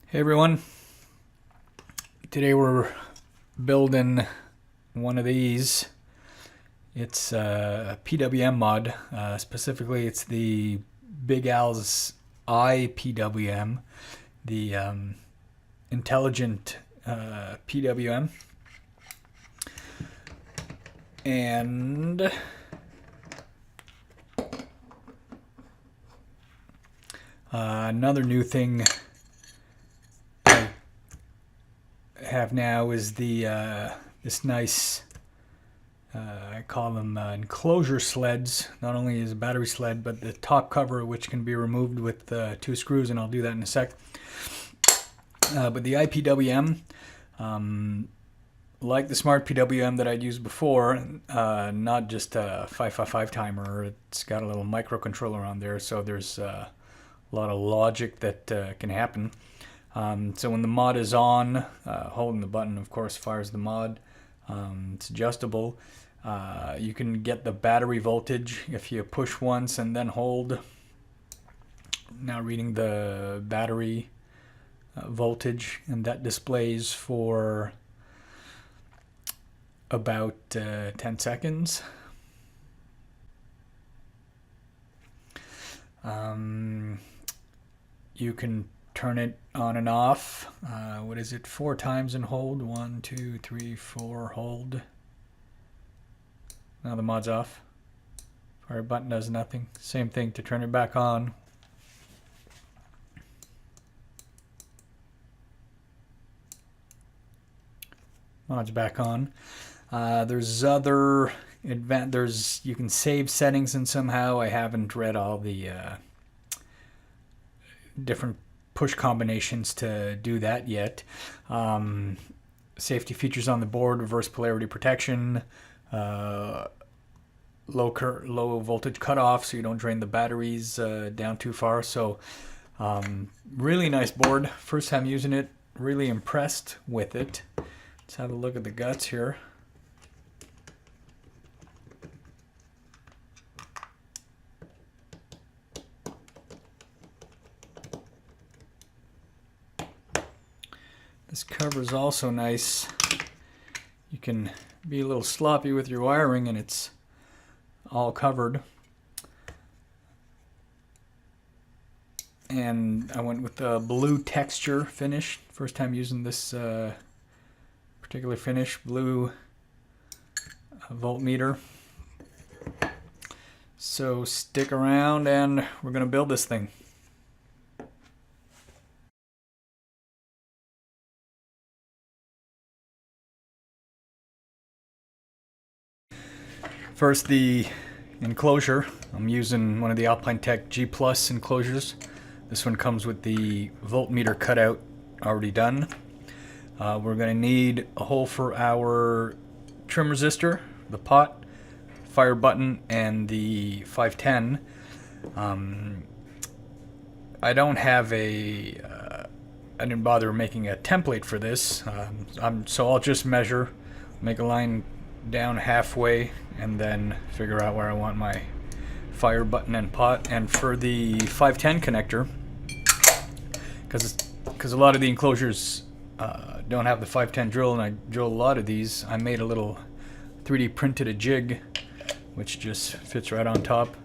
Hey everyone, today we're building one of these. It's a PWM mod, specifically it's the Big Al's iPWM, the intelligent PWM. And another new thing have now is the this nice I call them enclosure sleds. Not only is a battery sled, but the top cover, which can be removed with two screws, and I'll do that in a sec. But the iPWM, like the smart PWM that I'd used before, not just a 555 timer. It's got a little microcontroller on there, so there's a lot of logic that can happen. So when the mod is on, holding the button, of course, fires the mod. It's adjustable. You can get the battery voltage if you push once and then hold. Now reading the battery voltage, and that displays for about 10 seconds. You can turn it on and off. What is it? 4 times and hold. 1, 2, 3, 4, hold. Now the mod's off. Fire button does nothing. Same thing to turn it back on. Mod's back on. There's other you can save settings and somehow. I haven't read all the different push combinations to do that yet. Safety features on the board: reverse polarity protection, low voltage cutoff, so you don't drain the batteries down too far. So really nice board. First time using it, really impressed with it. Let's have a look at the guts here. This cover is also nice. You can be a little sloppy with your wiring and it's all covered. And I went with the blue texture finish. First time using this particular finish, blue voltmeter. So stick around and we're going to build this thing. First, the enclosure. I'm using one of the Alpinetech G Plus enclosures. This one comes with the voltmeter cutout already done. We're going to need a hole for our trim resistor, the pot, fire button, and the 510. I don't have I didn't bother making a template for this, so I'll just measure, make a line down halfway, and then figure out where I want my fire button and pot. And for the 510 connector, because a lot of the enclosures don't have the 510 drill, and I drill a lot of these, I made a little 3D printed a jig which just fits right on top.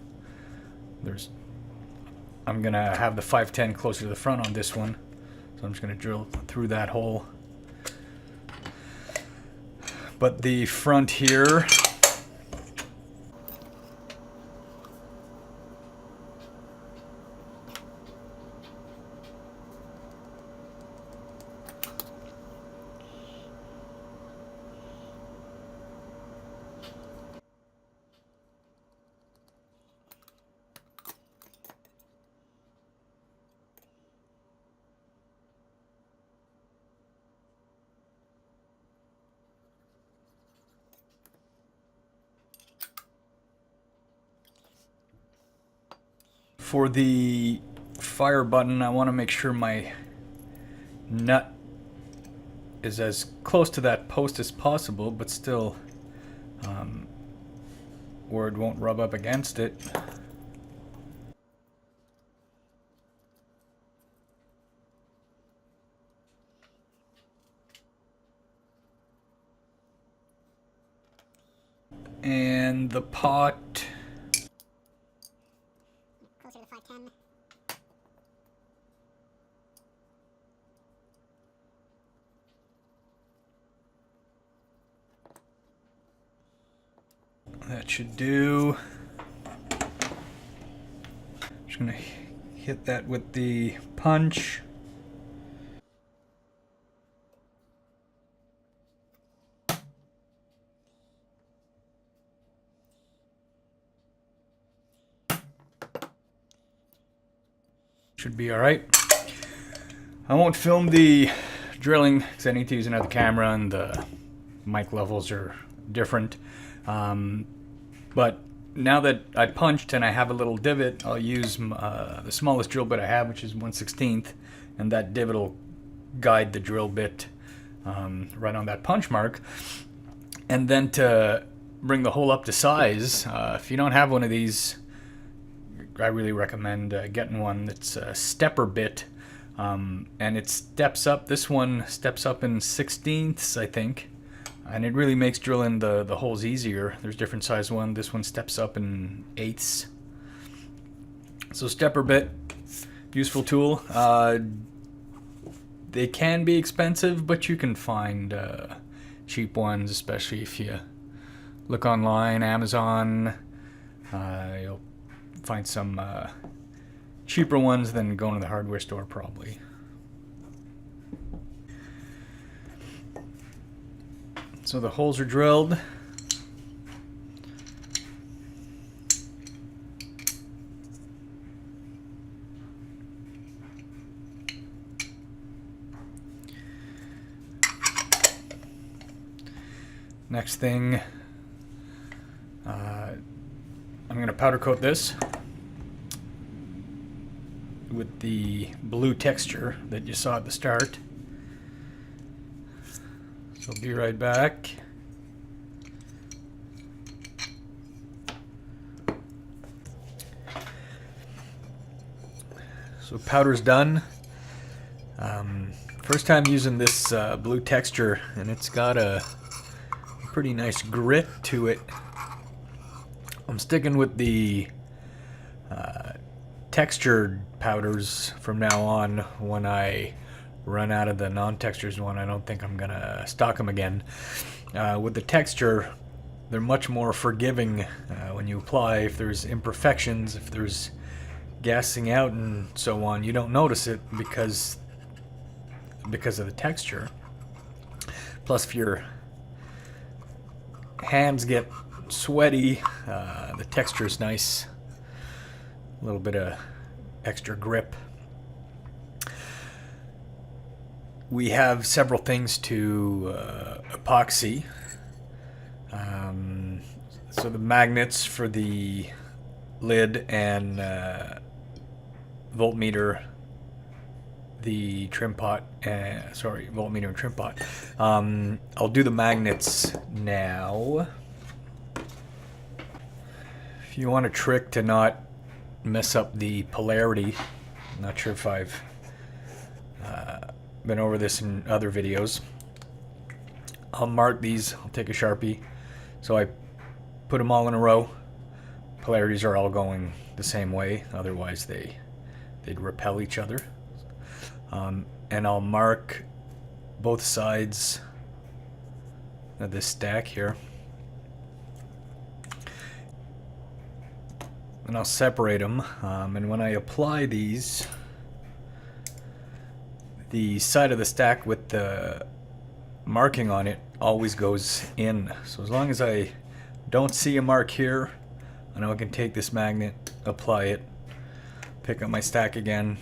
I'm gonna have the 510 closer to the front on this one, so I'm just gonna drill through that hole. But the front here, for the fire button, I want to make sure my nut is as close to that post as possible, but still where it won't rub up against it. And the pot, closer to 510. that should do. Just gonna hit that with the punch. Should be all right. I won't film the drilling because I need to use another camera and the mic levels are different. But now that I punched and I have a little divot, I'll use the smallest drill bit I have, which is 1/16, and that divot will guide the drill bit right on that punch mark. And then to bring the hole up to size, if you don't have one of these, I really recommend getting one that's a stepper bit, and it steps up. This one steps up in 16ths, I think, and it really makes drilling the holes easier. There's different size one. This one steps up in 1/8. So stepper bit, useful tool. They can be expensive, but you can find cheap ones, especially if you look online, Amazon. You'll find some cheaper ones than going to the hardware store, probably. So the holes are drilled. Next thing, I'm going to powder coat this with the blue texture that you saw at the start. So I'll be right back. So powder's done. First time using this blue texture, and it's got a pretty nice grit to it. I'm sticking with the textured powders from now on. When I run out of the non-textures one, I don't think I'm gonna stock them again. With the texture, they're much more forgiving when you apply. If there's imperfections, if there's gassing out and so on, you don't notice it because of the texture. Plus, if your hands get sweaty, the texture is nice. A little bit of extra grip. We have several things to epoxy. So the magnets for the lid and voltmeter, the trim pot, voltmeter and trim pot. I'll do the magnets now. If you want a trick to not mess up the polarity, I'm not sure if I've been over this in other videos. I'll mark these. I'll take a Sharpie. So I put them all in a row. Polarities are all going the same way, otherwise they'd repel each other. And I'll mark both sides of this stack here. And I'll separate them. And when I apply these, the side of the stack with the marking on it always goes in. So as long as I don't see a mark here, I know I can take this magnet, apply it, pick up my stack again.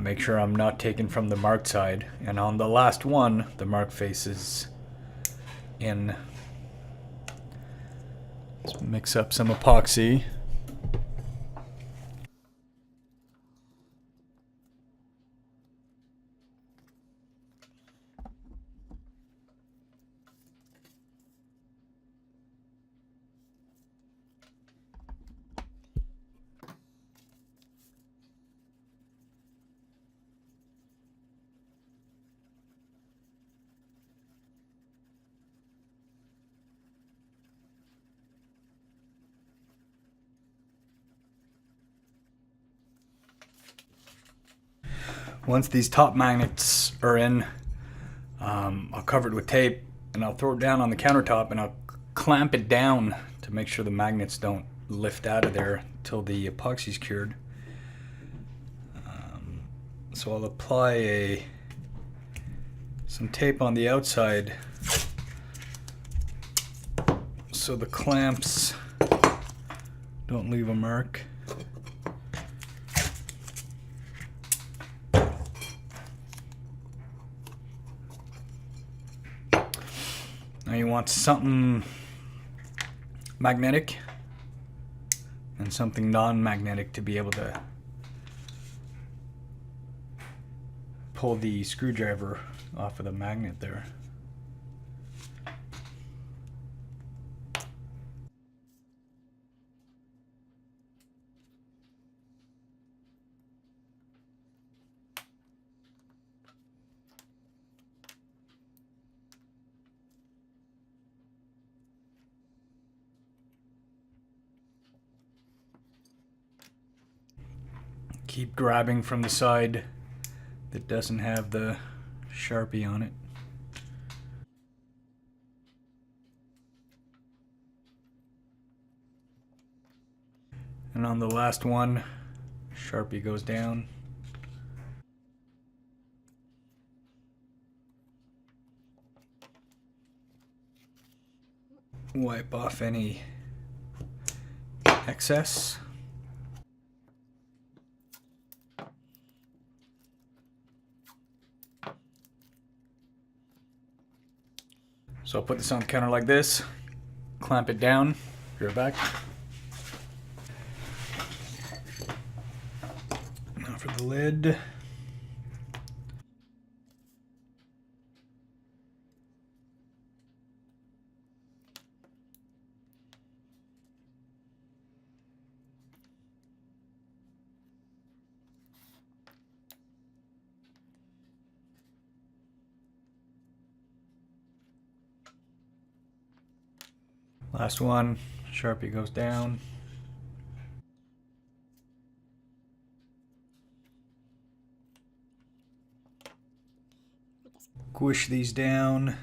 Make sure I'm not taking from the marked side. And on the last one, the mark faces in. Let's mix up some epoxy. Once these top magnets are in, I'll cover it with tape and I'll throw it down on the countertop and I'll clamp it down to make sure the magnets don't lift out of there until the epoxy's cured. So I'll apply some tape on the outside so the clamps don't leave a mark. Now you want something magnetic and something non-magnetic to be able to pull the screwdriver off of the magnet there. Keep grabbing from the side that doesn't have the Sharpie on it. And on the last one, Sharpie goes down. Wipe off any excess. So I'll put this on the counter like this, clamp it down, be right back. Now for the lid. Last one, Sharpie goes down. Squish these down.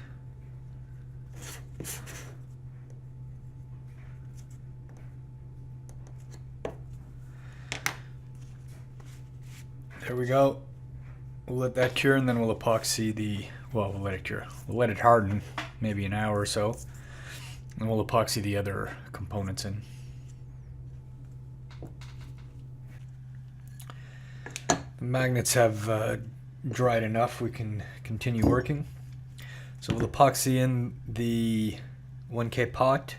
There we go. We'll let that cure and then we'll epoxy the, well, we'll let it cure. We'll let it harden, maybe an hour or so. And we'll epoxy the other components in. The magnets have dried enough, we can continue working. So we'll epoxy in the 1K pot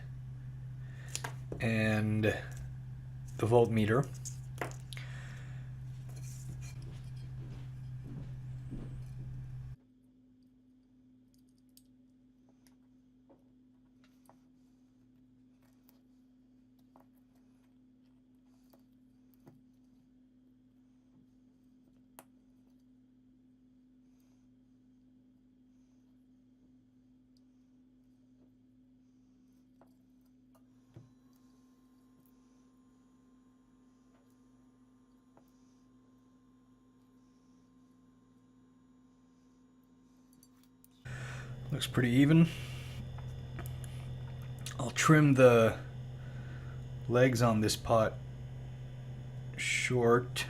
and the voltmeter. Looks pretty even. I'll trim the legs on this pot short.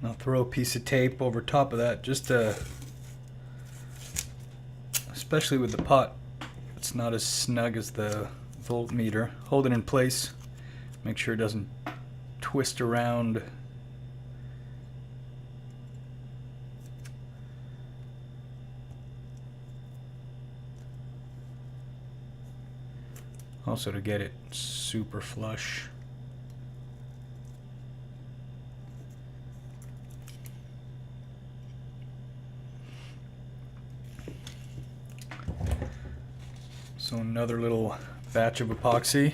I'll throw a piece of tape over top of that just to, especially with the pot, it's not as snug as the voltmeter. Hold it in place, make sure it doesn't twist around. Also to get it super flush. So another little batch of epoxy.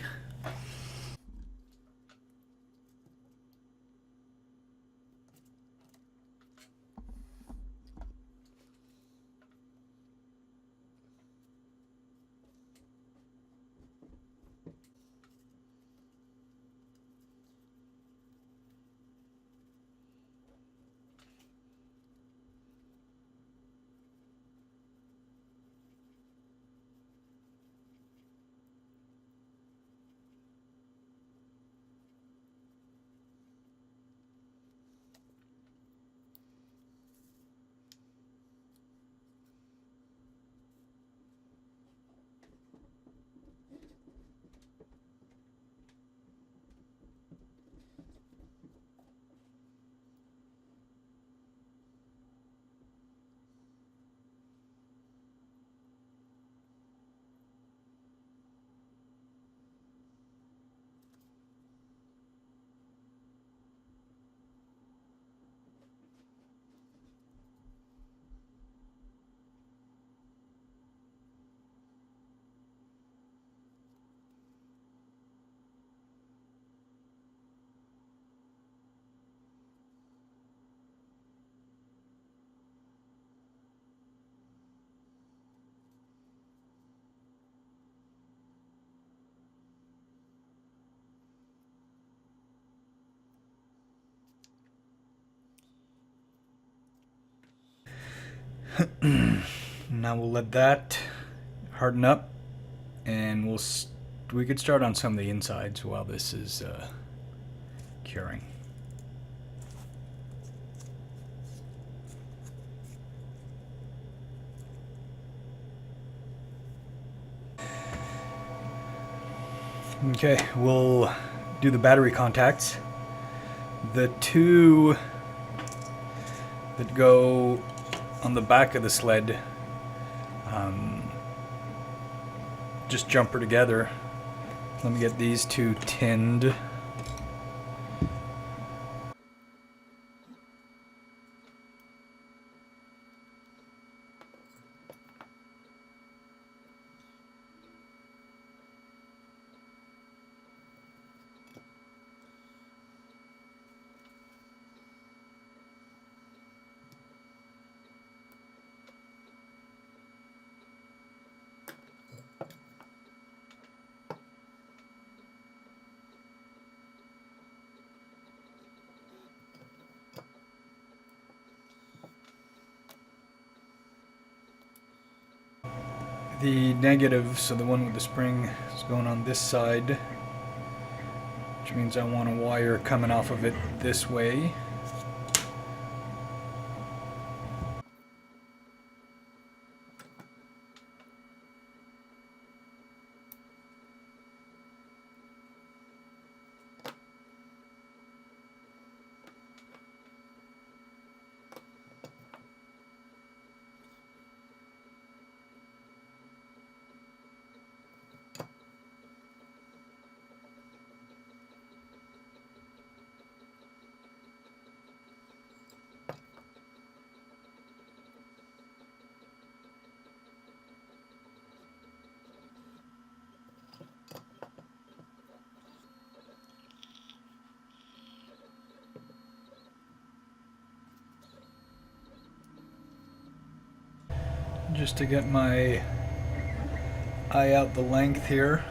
Now we'll let that harden up, and we could start on some of the insides while this is curing. Okay, we'll do the battery contacts. The two that go on the back of the sled just jumper together. Let me get these two tinned. The negative, so the one with the spring, is going on this side, which means I want a wire coming off of it this way. Just to get my eye out the length here.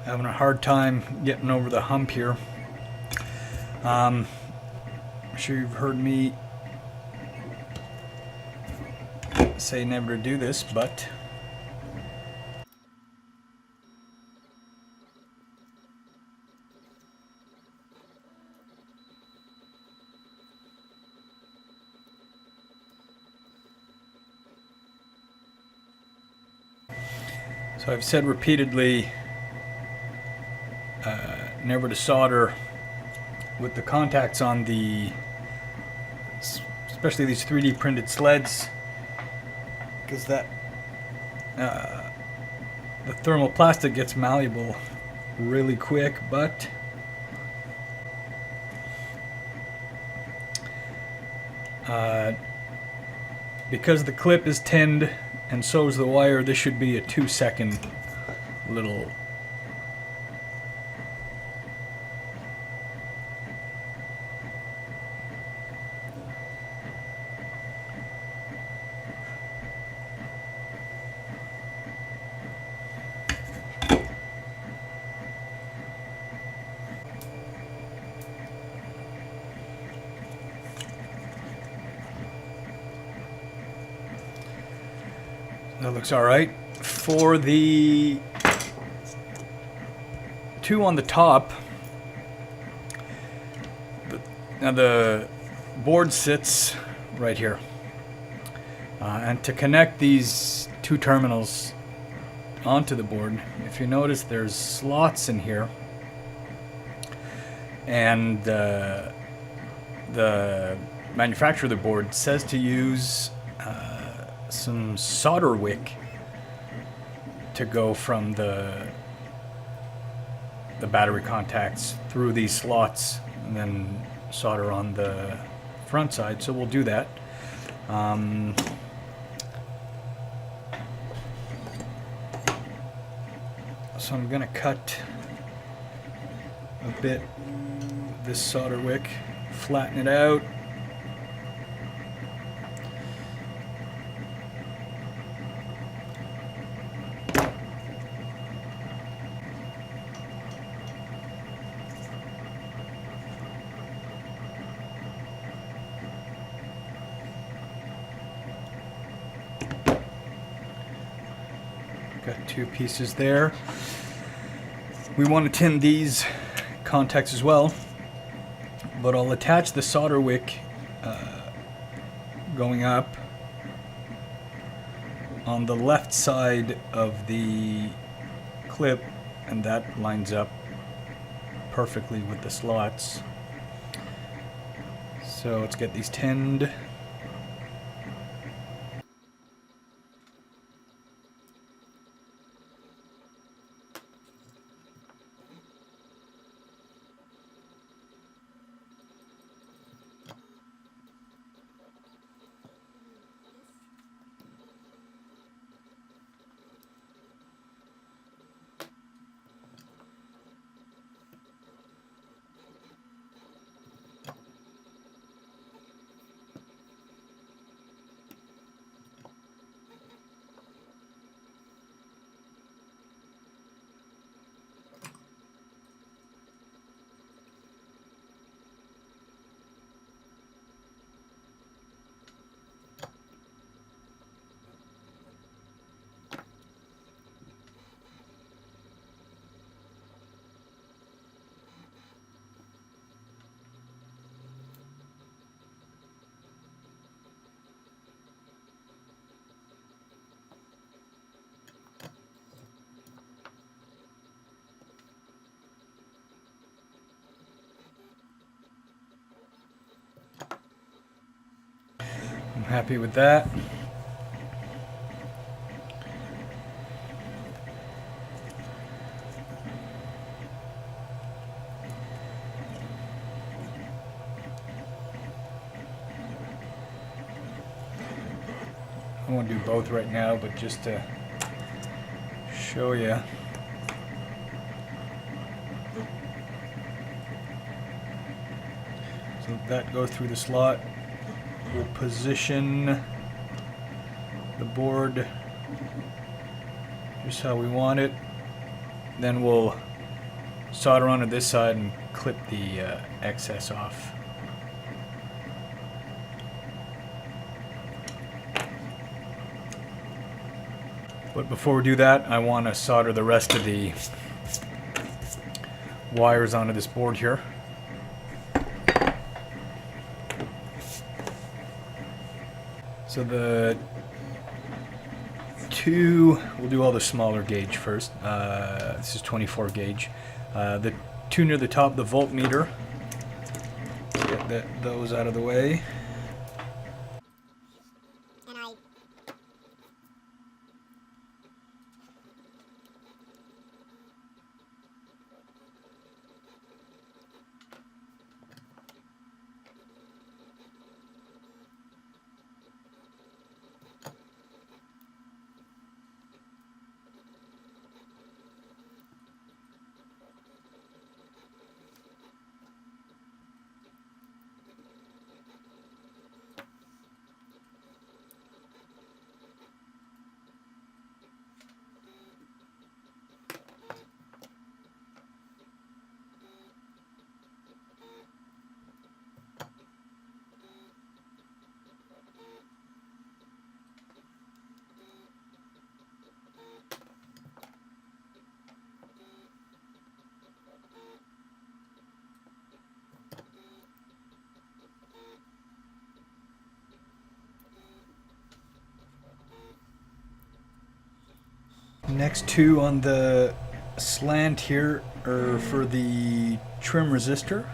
Having a hard time getting over the hump here. I'm sure you've heard me say never to do this, but so I've said repeatedly never to solder with the contacts on the, especially these 3D printed sleds, because that the thermoplastic gets malleable really quick, but because the clip is tinned and so is the wire, this should be a 2-second little that looks all right. For the two on the top, now the board sits right here. And to connect these two terminals onto the board, if you notice there's slots in here, and the manufacturer of the board says to use some solder wick to go from the battery contacts through these slots and then solder on the front side. So we'll do that. So I'm gonna cut a bit of this solder wick, flatten it out. Got two pieces there. We want to tin these contacts as well, but I'll attach the solder wick going up on the left side of the clip, and that lines up perfectly with the slots. So let's get these tinned. I'm happy with that. I won't do both right now, but just to show you. So that goes through the slot. We'll position the board just how we want it. Then we'll solder onto this side and clip the excess off. But before we do that, I want to solder the rest of the wires onto this board here. So the we'll do all the smaller gauge first. This is 24 gauge. The two near the top, the voltmeter. Get those out of the way. And I Next two on the slant here are for the trim resistor.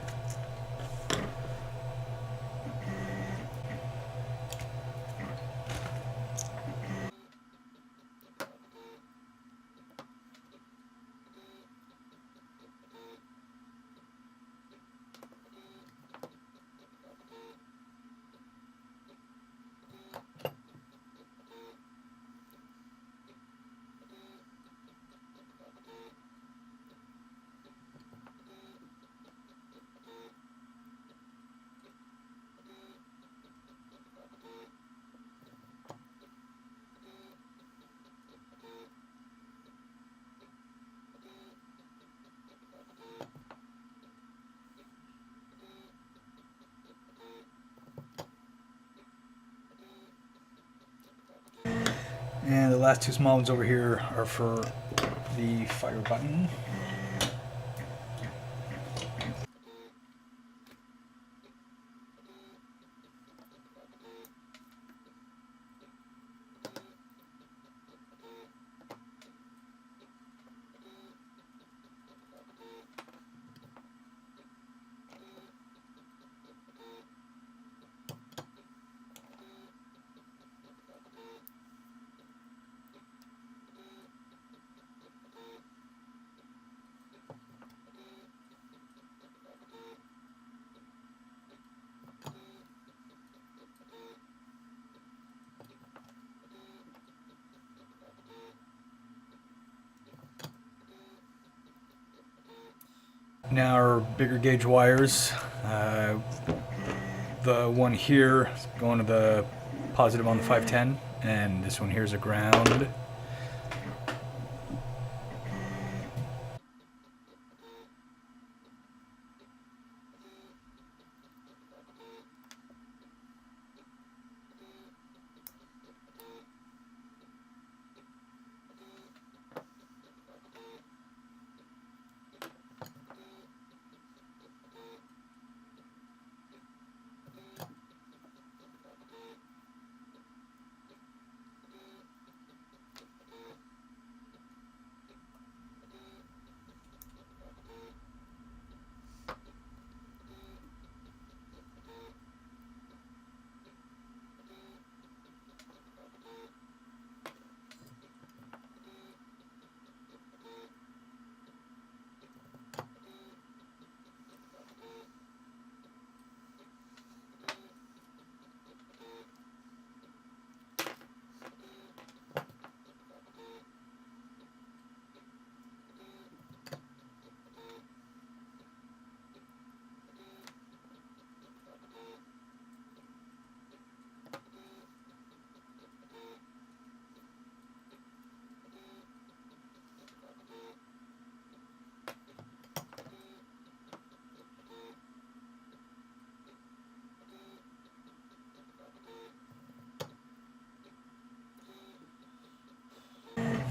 And the last two small ones over here are for the fire button. Now our bigger gauge wires. The one here is going to the positive on the 510, and this one here is a ground.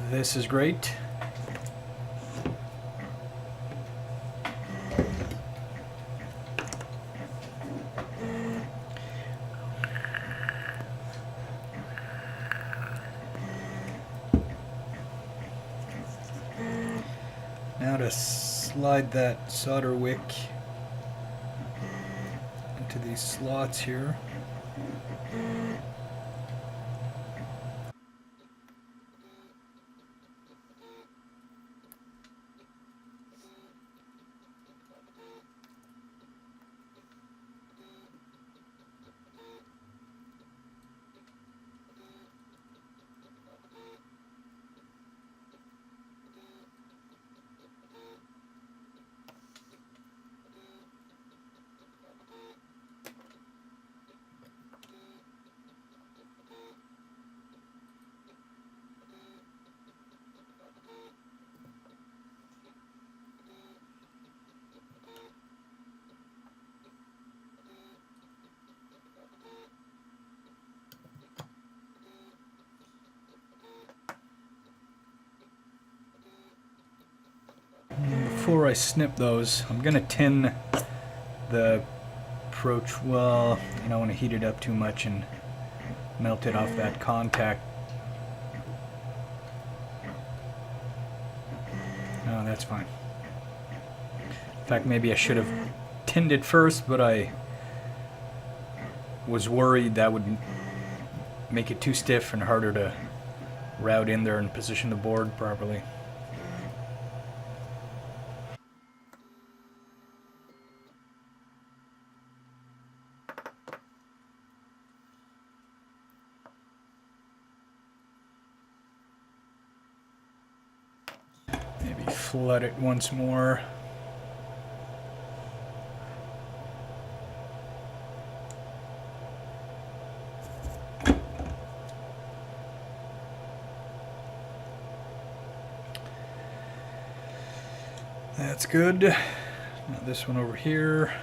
This is great. Now to slide that solder wick into these slots here. Before I snip those, I'm gonna tin the approach. Well, I don't want to heat it up too much and melt it off that contact. No, that's fine. In fact, maybe I should have tinned it first, but I was worried that would make it too stiff and harder to route in there and position the board properly. Maybe flood it once more. That's good. Now this one over here.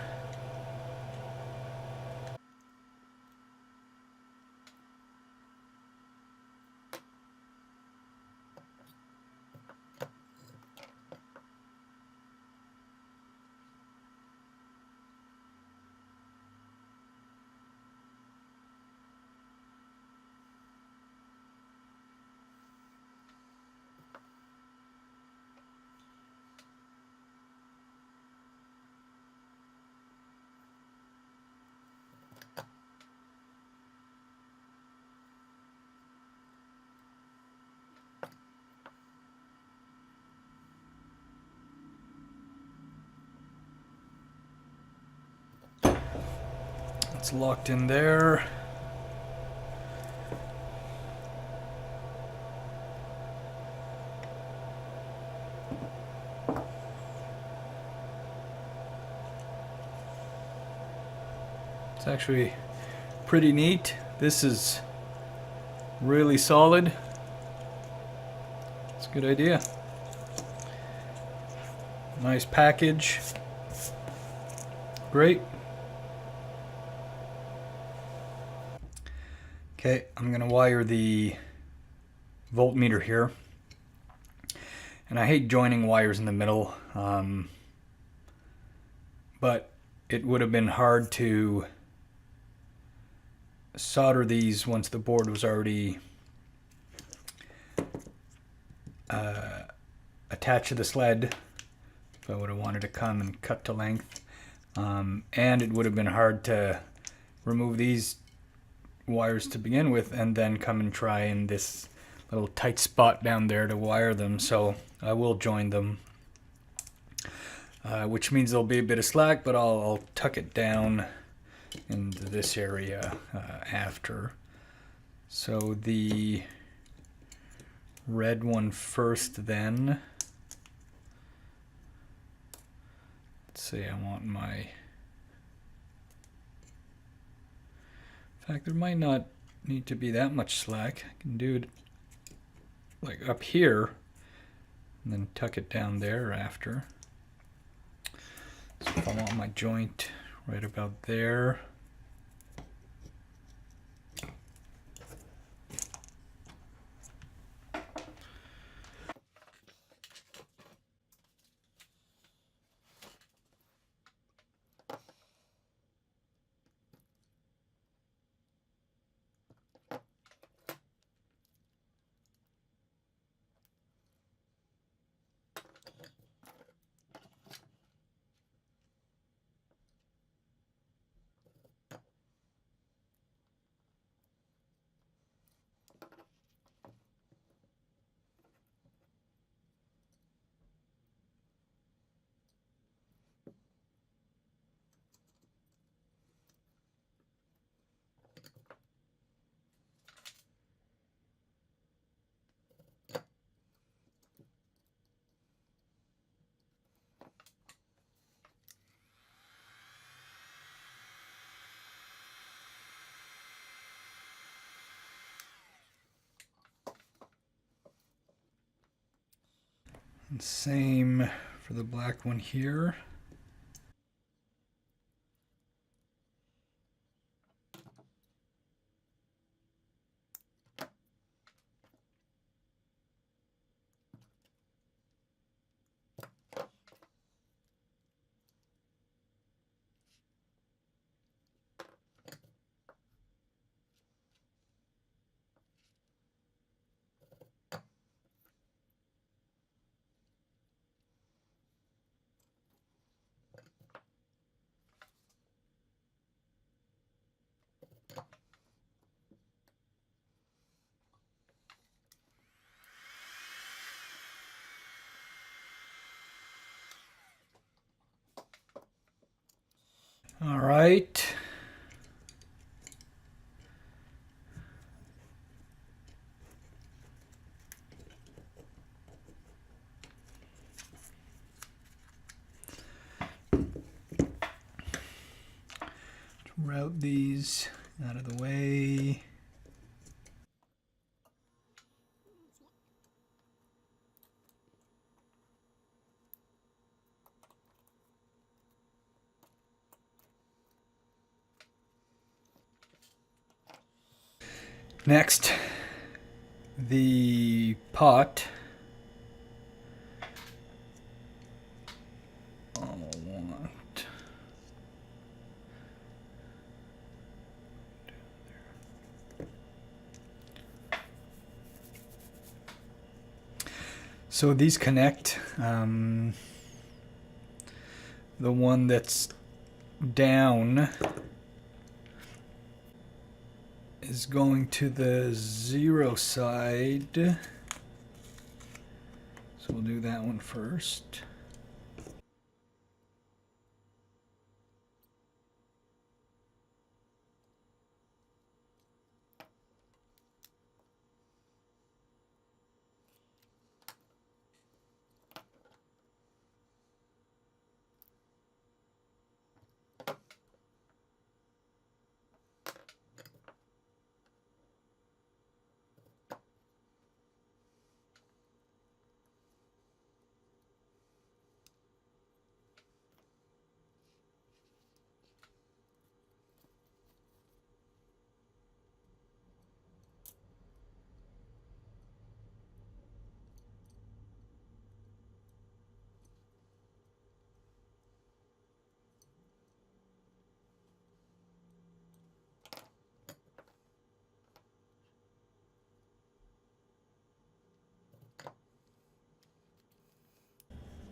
It's locked in there. It's actually pretty neat. This is really solid. It's a good idea. Nice package. Great. Okay, I'm gonna wire the voltmeter here. And I hate joining wires in the middle, but it would have been hard to solder these once the board was already attached to the sled. If I would have wanted to come and cut to length. And it would have been hard to remove these wires to begin with and then come and try in this little tight spot down there to wire them. So I will join them, which means there'll be a bit of slack, but I'll tuck it down into this area after. So the red one first, then. Let's see, I want my... In fact, there might not need to be that much slack. I can do it like up here and then tuck it down there after. So if I want my joint right about there. And same for the black one here. All right. Route these out of the way. Next, the pot. I'll want so these connect. The one that's down is going to the 0 side. So we'll do that one first.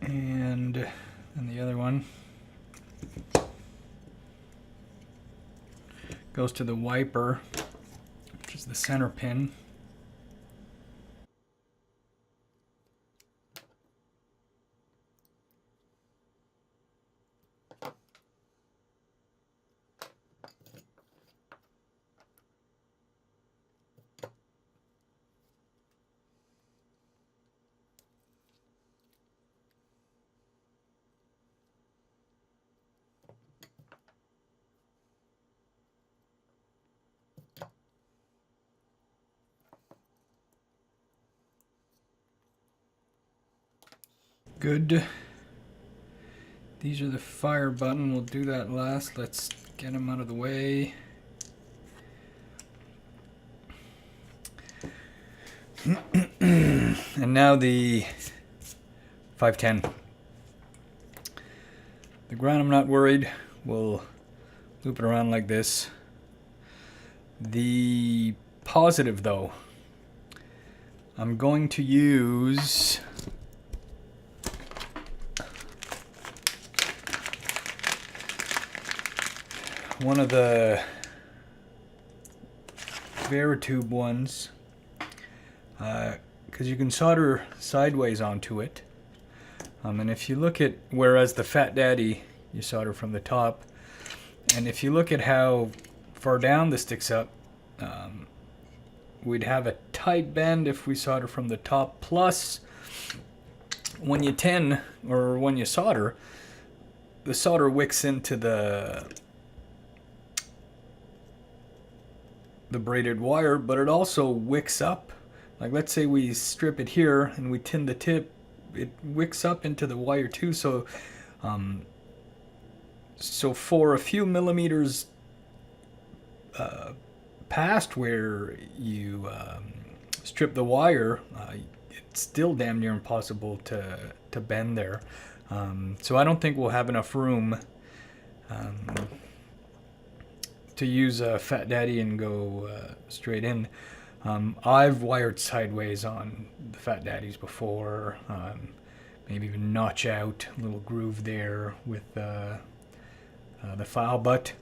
And the other one goes to the wiper, which is the center pin. Good. These are the fire button. We'll do that last. Let's get them out of the way. And now the 510. The ground, I'm not worried. We'll loop it around like this. The positive, though, I'm going to use one of the Veritube ones, because you can solder sideways onto it. And if you look at, whereas the Fat Daddy, you solder from the top, and if you look at how far down this sticks up, we'd have a tight bend if we solder from the top. Plus, when you tin, or when you solder, the solder wicks into the braided wire, but it also wicks up. Like, let's say we strip it here and we tin the tip, it wicks up into the wire too. So so for a few millimeters past where you strip the wire, it's still damn near impossible to bend there. So I don't think we'll have enough room to use a Fat Daddy and go straight in. I've wired sideways on the Fat Daddies before, maybe even notch out a little groove there with the file, but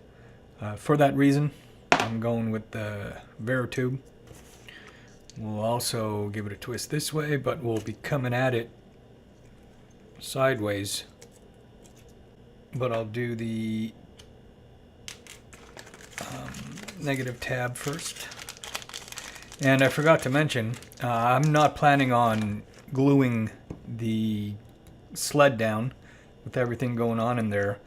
for that reason, I'm going with the Veritube. We'll also give it a twist this way, but we'll be coming at it sideways. But I'll do the negative tab first. And I forgot to mention, I'm not planning on gluing the sled down with everything going on in there.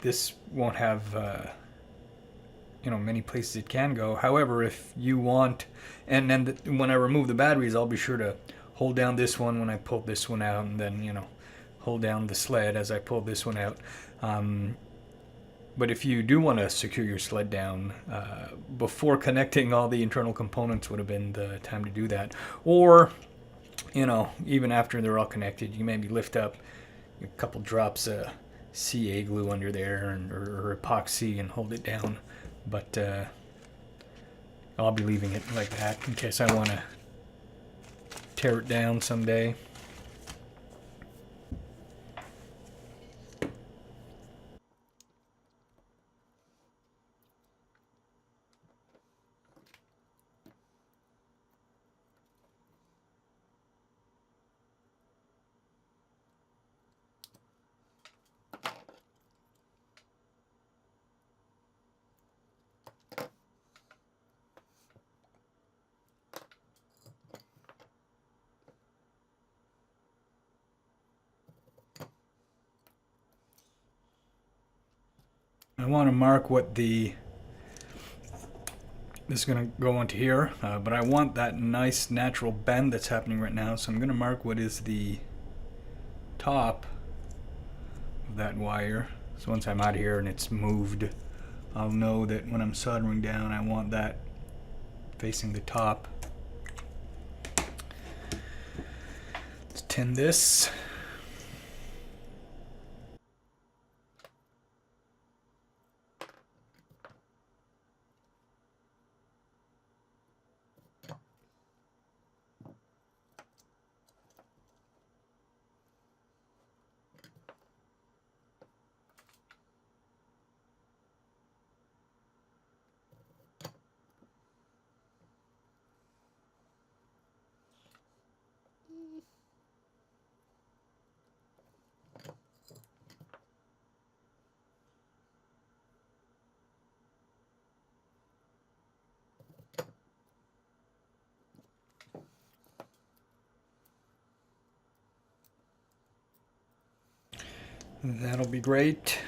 This won't have many places it can go. However, if you want, and then when I remove the batteries, I'll be sure to hold down this one when I pull this one out, and then hold down the sled as I pull this one out. But if you do want to secure your sled down, before connecting all the internal components would have been the time to do that. Or, even after they're all connected, you maybe lift up a couple drops of CA glue under there or epoxy and hold it down. But I'll be leaving it like that in case I want to tear it down someday. I want to mark what this is going to go onto here, but I want that nice natural bend that's happening right now, so I'm going to mark what is the top of that wire. So once I'm out of here and it's moved, I'll know that when I'm soldering down, I want that facing the top. Let's tin this. That'll be great.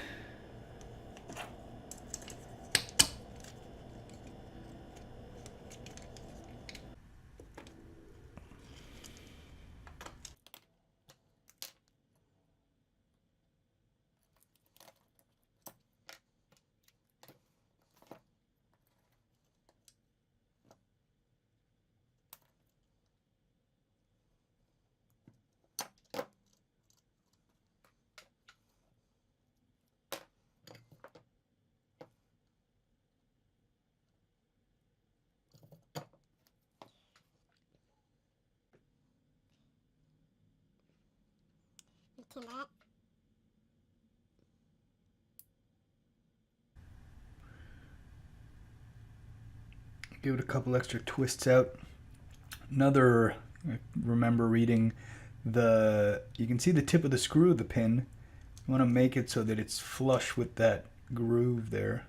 Tin that. Give it a couple extra twists out. Another, remember reading you can see the tip of the screw of the pin. You want to make it so that it's flush with that groove there.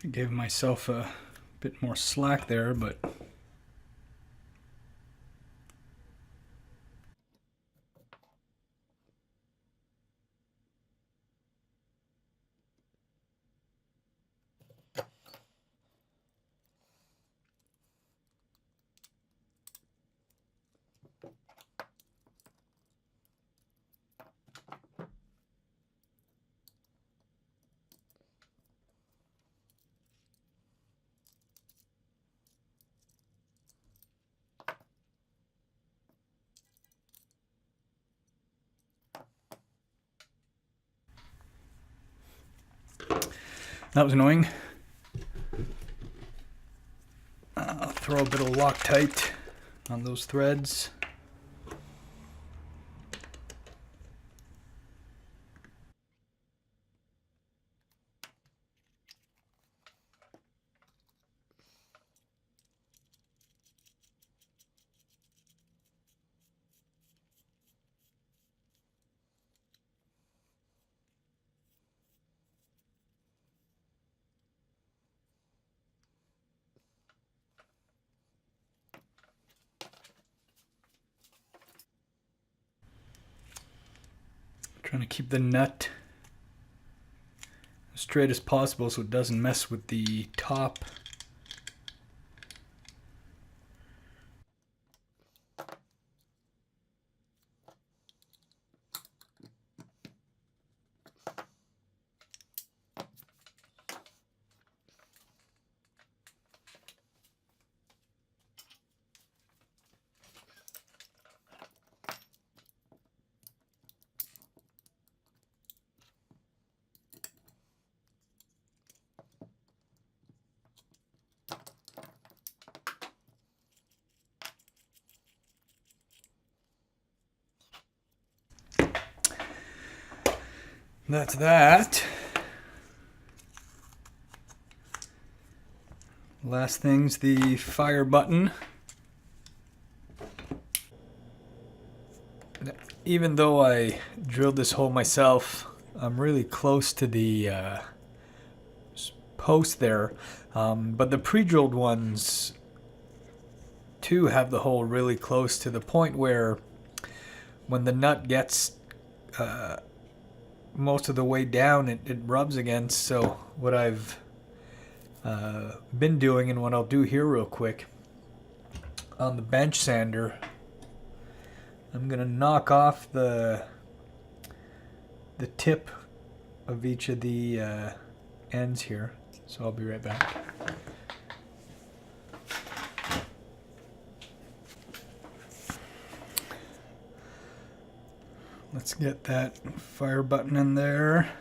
I gave myself a bit more slack there, but that was annoying. I'll throw a bit of Loctite on those threads. Trying to keep the nut as straight as possible so it doesn't mess with the top. That's that. Last thing's the fire button. Even though I drilled this hole myself, I'm really close to the post there. But the pre-drilled ones too have the hole really close to the point where when the nut gets most of the way down, it rubs against. So what I've been doing, and what I'll do here real quick on the bench sander, I'm gonna knock off the tip of each of the ends here. So I'll be right back. Let's get that fire button in there.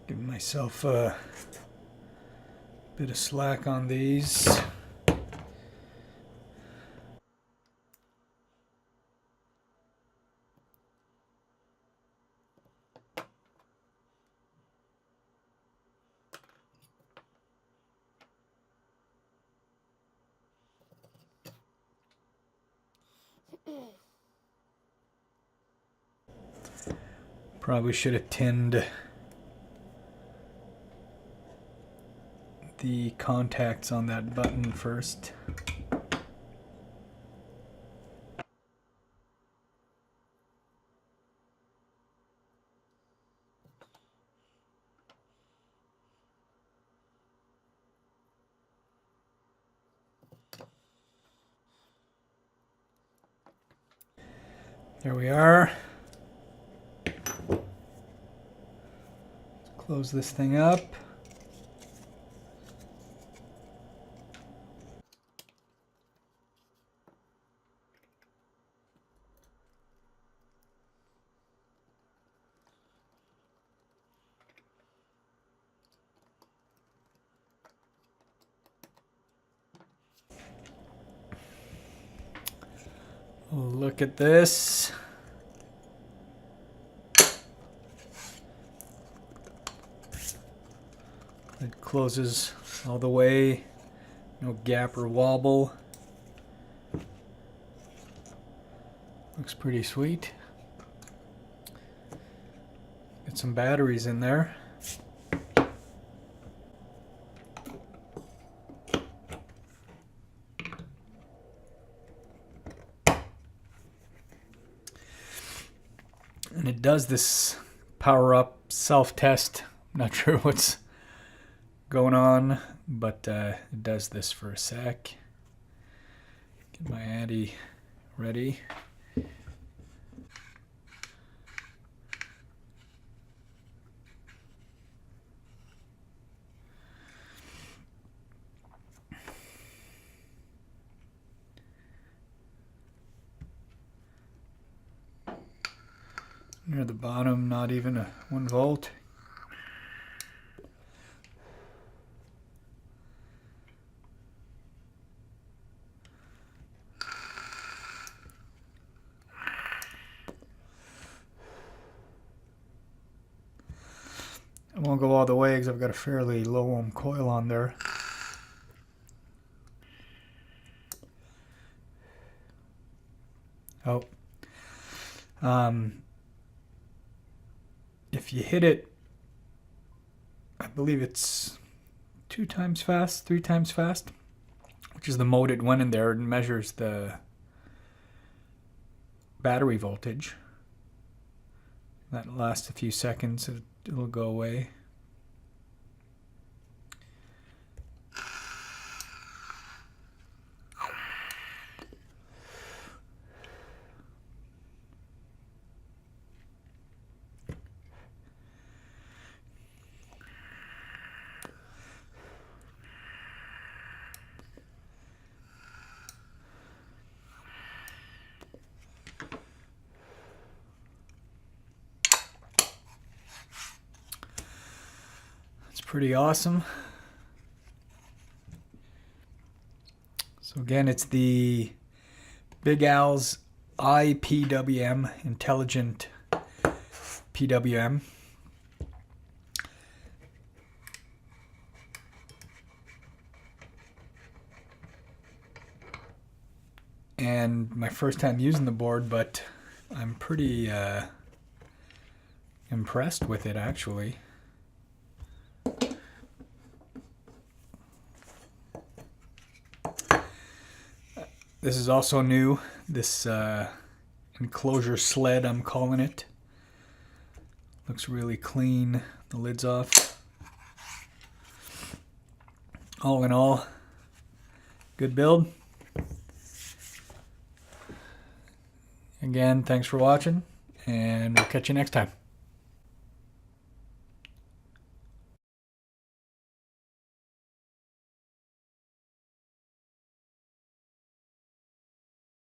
Give myself a bit of slack on these. Probably should have tinned the contacts on that button first. There we are. Close this thing up. Look at this. It closes all the way, no gap or wobble. Looks pretty sweet. Get some batteries in there. And it does this power up self-test. Not sure what's going on, but it does this for a sec. Get my anti ready. Near the bottom, not even a 1 volt. I won't go all the way because I've got a fairly low ohm coil on there. Oh. If you hit it, I believe it's 2 times fast, 3 times fast, which is the mode it went in there and measures the battery voltage. That lasts a few seconds, it'll go away. Pretty awesome. So again, it's the Big Al's iPWM, intelligent PWM. And my first time using the board, but I'm pretty impressed with it actually. This is also new, this enclosure sled, I'm calling it. Looks really clean, the lid's off. All in all, good build. Again, thanks for watching, and we'll catch you next time.